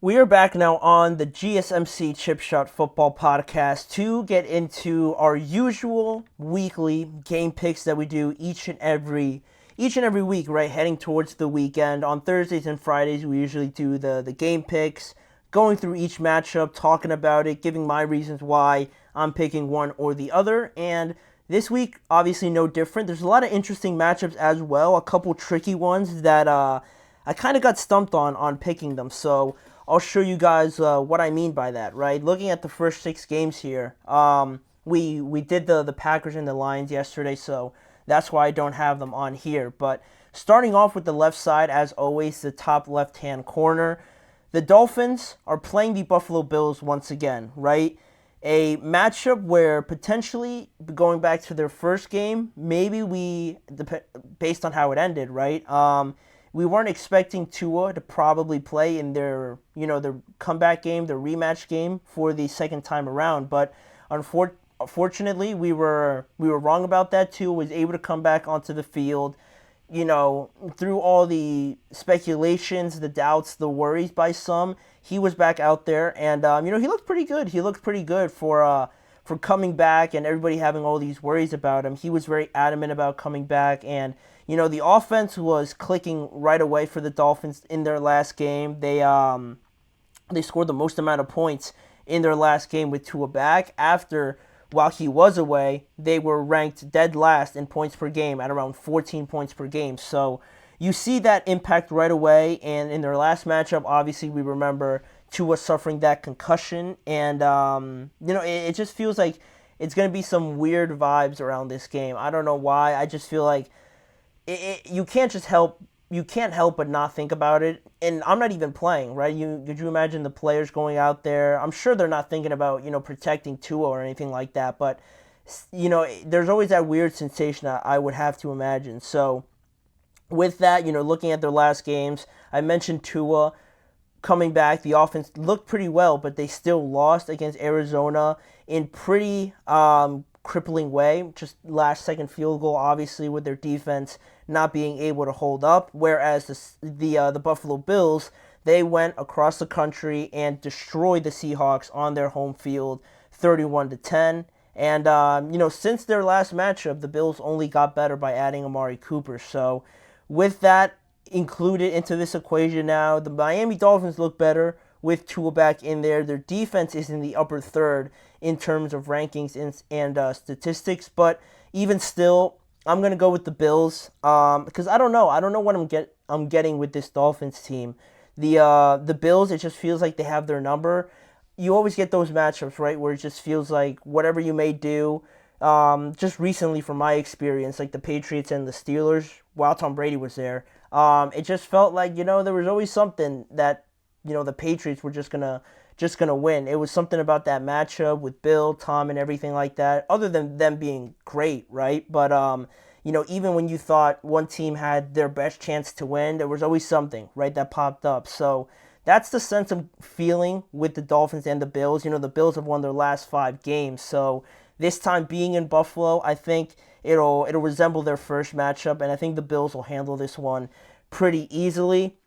We are back now on the GSMC Chip Shot Football Podcast to get into our usual weekly game picks that we do each and every week, right? Heading towards the weekend. On Thursdays and Fridays, we usually do the game picks, going through each matchup, talking about it, giving my reasons why I'm picking one or the other. And this week, obviously, no different. There's a lot of interesting matchups as well, a couple tricky ones that I kind of got stumped on picking them. So I'll show you guys what I mean by that, right? Looking at the first six games here, we did the Packers and the Lions yesterday, so that's why I don't have them on here. But starting off with the left side, as always, the top left-hand corner, the Dolphins are playing the Buffalo Bills once again, right? A matchup where potentially going back to their first game, maybe based on how it ended, right? We weren't expecting Tua to probably play in their comeback game, their rematch game for the second time around. But unfortunately, we were wrong about that. Tua was able to come back onto the field. Through all the speculations, the doubts, the worries by some, he was back out there, and he looked pretty good. He looked pretty good for coming back, and everybody having all these worries about him. He was very adamant about coming back, and the offense was clicking right away for the Dolphins in their last game. They scored the most amount of points in their last game with Tua back. While he was away, they were ranked dead last in points per game at around 14 points per game. So you see that impact right away. And in their last matchup, obviously we remember Tua suffering that concussion, and it just feels like it's going to be some weird vibes around this game. I don't know why. I just feel like you can't help but not think about it. And I'm not even playing, right? Could you imagine the players going out there? I'm sure they're not thinking about protecting Tua or anything like that. But there's always that weird sensation I would have to imagine. So with that, looking at their last games, I mentioned Tua coming back. The offense looked pretty well, but they still lost against Arizona in pretty crippling way. Just last second field goal, obviously, with their defense not being able to hold up. Whereas the Buffalo Bills, they went across the country and destroyed the Seahawks on their home field, 31-10. And since their last matchup, the Bills only got better by adding Amari Cooper. So with that included into this equation now, the Miami Dolphins look better with Tua back in there. Their defense is in the upper third in terms of rankings and statistics, but even still, I'm gonna go with the Bills because I don't know what I'm getting with this Dolphins team. The Bills, it just feels like they have their number. You always get those matchups, right, where it just feels like whatever you may do. Just recently, from my experience, like the Patriots and the Steelers, while Tom Brady was there, it just felt like there was always something that the Patriots were just gonna win. It was something about that matchup with Bill, Tom, and everything like that. Other than them being great, right? But even when you thought one team had their best chance to win, there was always something, right, that popped up. So that's the sense of feeling with the Dolphins and the Bills. The Bills have won their last 5 games, so this time being in Buffalo, I think it'll resemble their first matchup, and I think the Bills will handle this one pretty easily.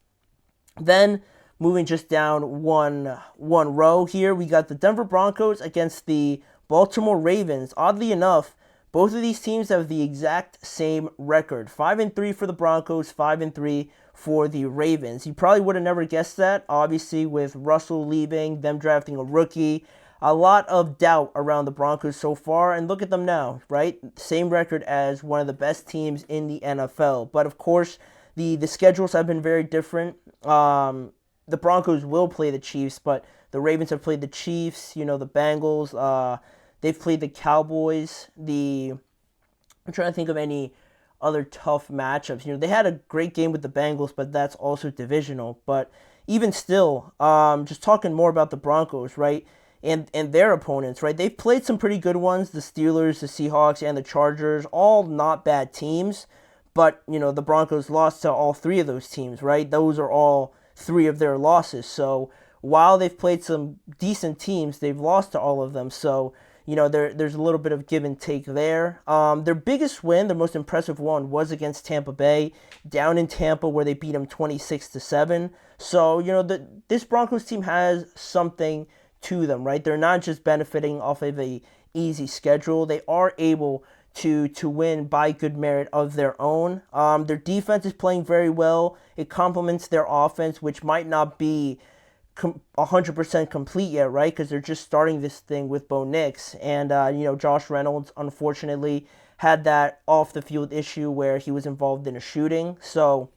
Then moving just down one row here, we got the Denver Broncos against the Baltimore Ravens. Oddly enough, both of these teams have the exact same record. 5-3 for the Broncos, 5-3 for the Ravens. You probably would have never guessed that, obviously, with Russell leaving, them drafting a rookie. A lot of doubt around the Broncos so far, and look at them now, right? Same record as one of the best teams in the NFL. But of course, the schedules have been very different. The Broncos will play the Chiefs, but the Ravens have played the Chiefs, the Bengals. They've played the Cowboys. I'm trying to think of any other tough matchups. They had a great game with the Bengals, but that's also divisional. But even still, just talking more about the Broncos, right, and their opponents, right, they've played some pretty good ones. The Steelers, the Seahawks, and the Chargers, all not bad teams. But, the Broncos lost to all three of those teams, right? Those are all three of their losses. So while they've played some decent teams, they've lost to all of them. So, there's a little bit of give and take there. Their biggest win, the most impressive one, was against Tampa Bay, down in Tampa, where they beat them 26-7. So, this Broncos team has something to them, right? They're not just benefiting off of a easy schedule. They are able to win by good merit of their own. Their defense is playing very well. It complements their offense, which might not be 100% complete yet, right? Because they're just starting this thing with Bo Nix. And, Josh Reynolds, unfortunately, had that off the field issue where he was involved in a shooting. So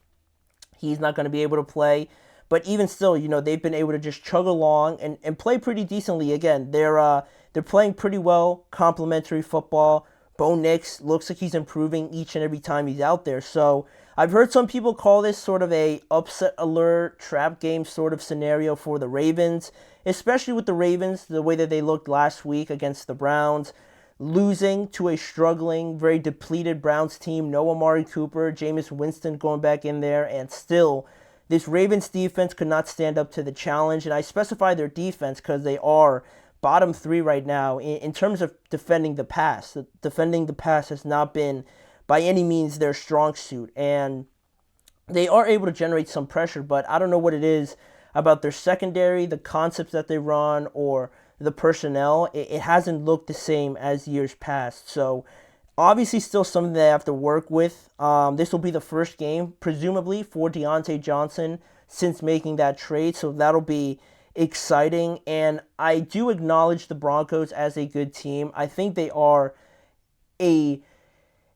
he's not going to be able to play. But even still, they've been able to just chug along and play pretty decently. Again, they're playing pretty well, complimentary football. Bo Nix looks like he's improving each and every time he's out there. So I've heard some people call this sort of a upset alert, trap game sort of scenario for the Ravens, especially with the Ravens, the way that they looked last week against the Browns, losing to a struggling, very depleted Browns team. No Amari Cooper, Jameis Winston going back in there, and still this Ravens defense could not stand up to the challenge. And I specify their defense because they are bottom 3 right now in terms of defending the pass. Defending the pass has not been by any means their strong suit. And they are able to generate some pressure, but I don't know what it is about their secondary, the concepts that they run, or the personnel. It hasn't looked the same as years past. So obviously still something they have to work with. This will be the first game, presumably, for Deontay Johnson since making that trade. So that'll be exciting. And I do acknowledge the Broncos as a good team. I think they are a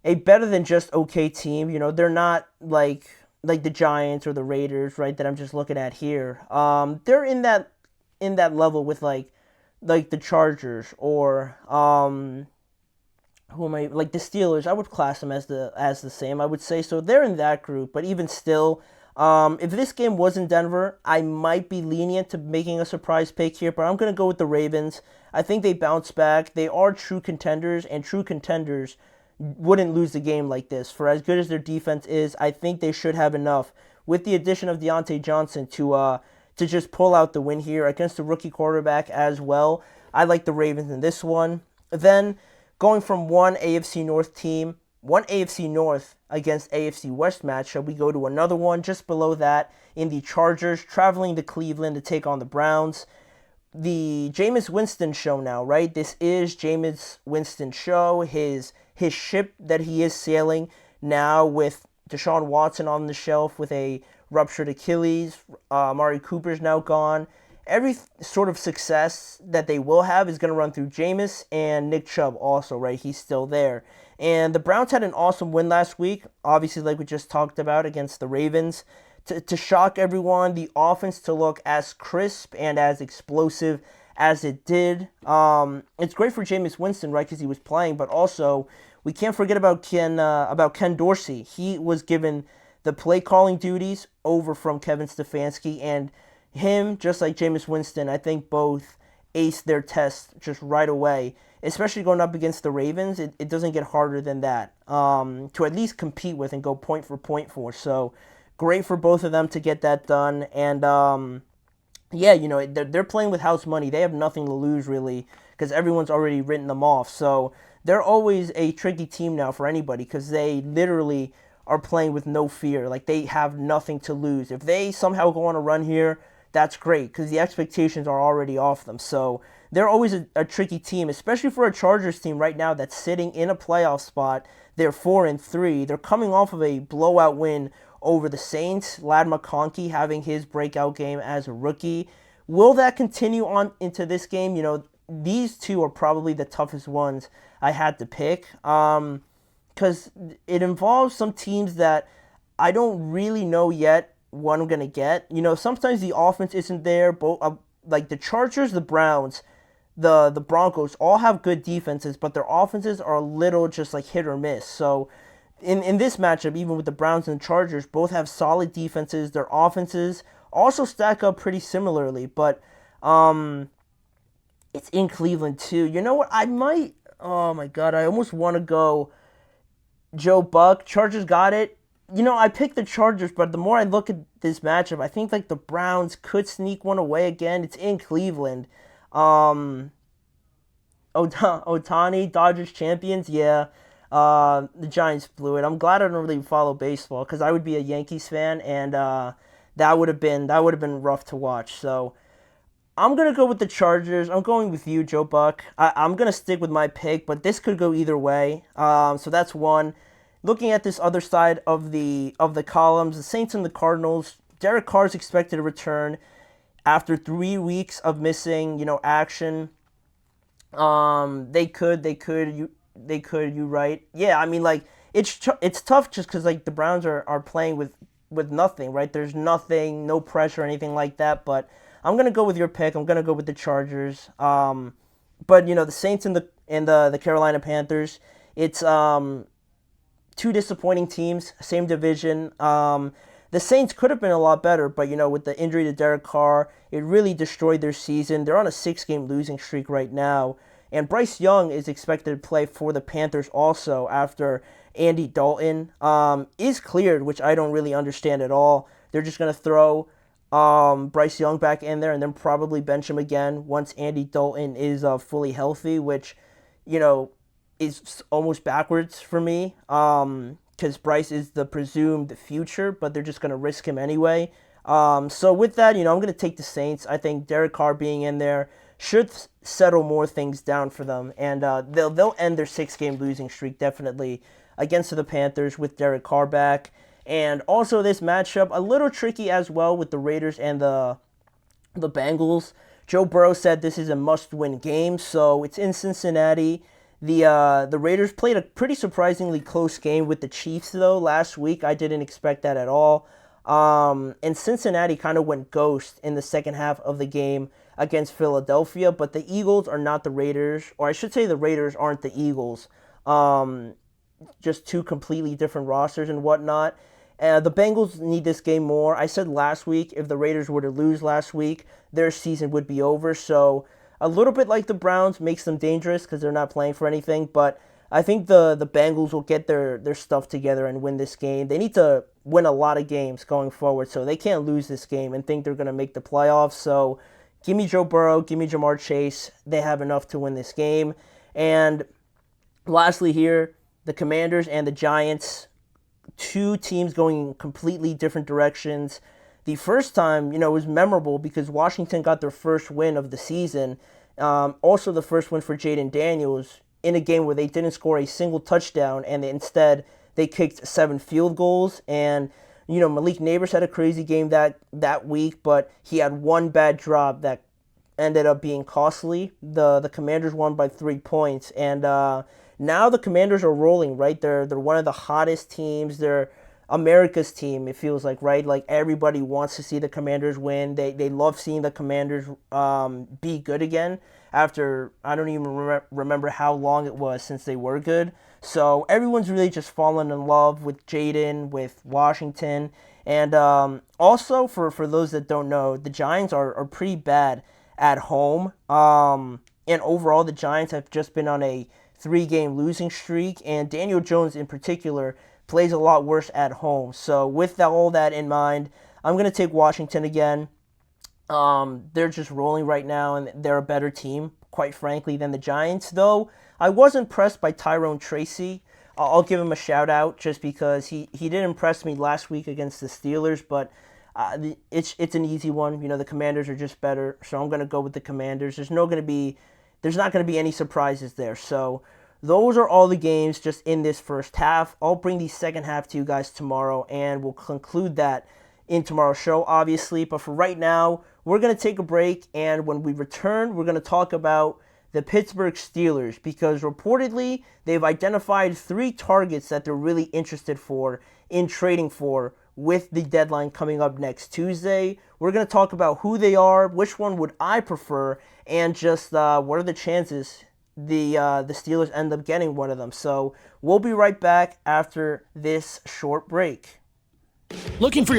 better than just okay team. They're not like the Giants or the Raiders, right, that I'm just looking at here. They're in that level with like the Chargers or who am I, like the Steelers. I would class them as the same, I would say. So they're in that group, but even still, if this game was in Denver, I might be lenient to making a surprise pick here, but I'm going to go with the Ravens. I think they bounce back. They are true contenders, and true contenders wouldn't lose the game like this. For as good as their defense is, I think they should have enough with the addition of Deontay Johnson to just pull out the win here against the rookie quarterback as well. I like the Ravens in this one. Then going from one AFC North team, one AFC North against AFC West matchup, we go to another one just below that in the Chargers traveling to Cleveland to take on the Browns. The Jameis Winston show now, right? This is Jameis Winston's show, his ship that he is sailing now with Deshaun Watson on the shelf with a ruptured Achilles. Amari Cooper's now gone. Every sort of success that they will have is going to run through Jameis and Nick Chubb also, right? He's still there. And the Browns had an awesome win last week, obviously like we just talked about against the Ravens. To shock everyone, the offense to look as crisp and as explosive as it did. It's great for Jameis Winston, right, because he was playing, but also we can't forget about Ken Dorsey. He was given the play calling duties over from Kevin Stefanski, and him, just like Jameis Winston, I think both aced their test just right away, especially going up against the Ravens. It doesn't get harder than that to at least compete with and go point for point for. So great for both of them to get that done. And they're playing with house money. They have nothing to lose really because everyone's already written them off. So they're always a tricky team now for anybody because they literally are playing with no fear. Like they have nothing to lose. If they somehow go on a run here, that's great because the expectations are already off them. So they're always a tricky team, especially for a Chargers team right now that's sitting in a playoff spot. They're 4-3. They're coming off of a blowout win over the Saints. Lad McConkey having his breakout game as a rookie. Will that continue on into this game? These two are probably the toughest ones I had to pick because it involves some teams that I don't really know yet what I'm going to get. Sometimes the offense isn't there. Both like the Chargers, the Browns, the Broncos all have good defenses, but their offenses are a little just like hit or miss. So in this matchup, even with the Browns and the Chargers, both have solid defenses. Their offenses also stack up pretty similarly, but it's in Cleveland too. You know what? I might. Oh my God! I almost want to go Joe Buck. Chargers got it. I picked the Chargers, but the more I look at this matchup, I think like the Browns could sneak one away again. It's in Cleveland. Otani, Dodgers champions, yeah. The Giants blew it. I'm glad I don't really follow baseball because I would be a Yankees fan, and that would have been rough to watch. So I'm going to go with the Chargers. I'm going with you, Joe Buck. I'm going to stick with my pick, but this could go either way. So that's one. Looking at this other side of the columns, the Saints and the Cardinals, Derek Carr is expected to return after 3 weeks of missing, action. You right. Yeah, I mean, like, it's tough just because, like, the Browns are playing with nothing, right? There's nothing, no pressure or anything like that, but I'm gonna go with your pick. I'm gonna go with the Chargers. But the Saints and the Carolina Panthers. It's two disappointing teams, same division. The Saints could have been a lot better, but with the injury to Derek Carr, it really destroyed their season. They're on a 6-game losing streak right now, and Bryce Young is expected to play for the Panthers also after Andy Dalton is cleared, which I don't really understand at all. They're just gonna throw Bryce Young back in there and then probably bench him again once Andy Dalton is fully healthy, which is almost backwards for me because Bryce is the presumed future, but they're just going to risk him anyway. So with that, I'm going to take the Saints. I think Derek Carr being in there should settle more things down for them, and they'll end their 6-game losing streak definitely against the Panthers with Derek Carr back. And also this matchup, a little tricky as well with the Raiders and the Bengals. Joe Burrow said this is a must-win game, so it's in Cincinnati. The Raiders played a pretty surprisingly close game with the Chiefs, though, last week. I didn't expect that at all. And Cincinnati kind of went ghost in the second half of the game against Philadelphia, but the Eagles are not the Raiders, or I should say the Raiders aren't the Eagles. Just two completely different rosters and whatnot. The Bengals need this game more. I said last week, if the Raiders were to lose last week, their season would be over. So a little bit like the Browns makes them dangerous because they're not playing for anything. But I think the Bengals will get their stuff together and win this game. They need to win a lot of games going forward, so they can't lose this game and think they're going to make the playoffs. So give me Joe Burrow, give me Jamar Chase. They have enough to win this game. And lastly here, the Commanders and the Giants. Two teams going in completely different directions. The first time, was memorable because Washington got their first win of the season. Also the first win for Jaden Daniels in a game where they didn't score a single touchdown, and instead they kicked 7 field goals. And, Malik Neighbors had a crazy game that week, but he had one bad drop that ended up being costly. The Commanders won by 3 points, and now the Commanders are rolling, right? They're one of the hottest teams. They're America's team, it feels like, right? Like, everybody wants to see the Commanders win. They love seeing the Commanders be good again after, I don't even remember how long it was since they were good. So everyone's really just fallen in love with Jaden, with Washington. And also, for those that don't know, the Giants are pretty bad at home. And overall, the Giants have just been on a 3-game losing streak, and Daniel Jones in particular plays a lot worse at home. So with all that in mind, I'm going to take Washington again. They're just rolling right now, and they're a better team, quite frankly, than the Giants. Though I was impressed by Tyrone Tracy. I'll give him a shout out just because he did impress me last week against the Steelers, but it's an easy one. The Commanders are just better, so I'm going to go with the Commanders. There's not going to be any surprises there. So those are all the games just in this first half. I'll bring the second half to you guys tomorrow, and we'll conclude that in tomorrow's show, obviously. But for right now, we're going to take a break, and when we return, we're going to talk about the Pittsburgh Steelers, because reportedly they've identified 3 targets that they're really interested in trading for with the deadline coming up next Tuesday. We're going to talk about who they are, which one would I prefer, and just what are the chances the Steelers end up getting one of them. So we'll be right back after this short break. Looking for your